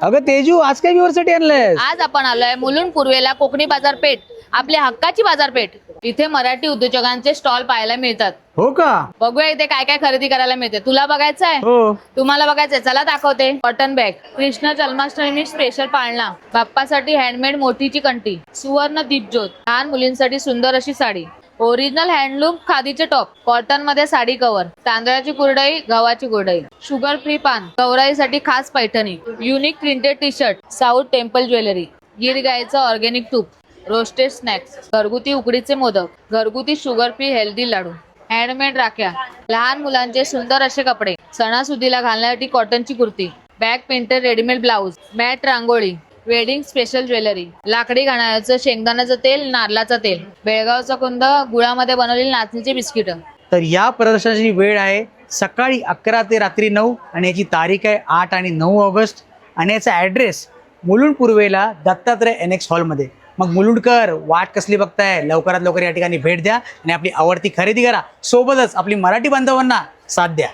अगं तेजू, आज काय व्ह्यूअरसाठी आणलंय? आज आपण आलोय मुलुंड पूर्वेला कोकणी बाजारपेठ, आपल्या हक्काची बाजारपेठ. इथे मराठी उद्योजकांचे स्टॉल पाहायला मिळतात. हो का? बघूया इथे काय काय खरेदी करायला मिळते. तुला बघायचं आहे? हो. तुम्हाला बघायचंय? चला दाखवते. Cotton bag, Krishna Janmashtami special पाळणा, बाप्पासाठी हँडमेड मोठीची कंठी, सुवर्ण दीपज्योत, लहान मुलींसाठी सुंदर अशी साडी, ओरिजिनल हँडलूम खादीचे टॉप, कॉटन मध्ये साडी कव्हर, तांदळाची कुरडई, गव्हाची कुरडई, शुगर फ्री पान, गौराईसाठी खास Paithani, unique printed T shirt, south temple jewellery, गिर गायचं ऑर्गॅनिक तूप, रोस्टेड स्नॅक्स, घरगुती उकडीचे मोदक, घरगुती शुगर फ्री हेल्दी लाडू, हँडमेड राख्या, लहान मुलांचे सुंदर असे कपडे, सणासुदीला घालण्यासाठी कॉटनची kurti, bag painted readymade blouse, mat रांगोळी, वेडिंग स्पेशल ज्वेलरी, लाकडी घाण्याचं शेंगदाण्याचं तेल, नारळाचं तेल, बेळगावचा कुंद, गुळामध्ये बनवलेली नाचणीची बिस्किट. तर या प्रदर्शनाची वेळ आहे सकाळी 11 ते रात्री 9 आणि याची तारीख आहे 8 आणि 9 ऑगस्ट आणि याचा ॲड्रेस मुलुंड पूर्वेला दत्तात्रय NX हॉलमध्ये. मग मुलुंडकर वाट कसली बघताय? लवकरात लवकर या ठिकाणी भेट द्या आणि आपली आवडती खरेदी करा. सोबतच आपली मराठी बांधवांना साथ द्या.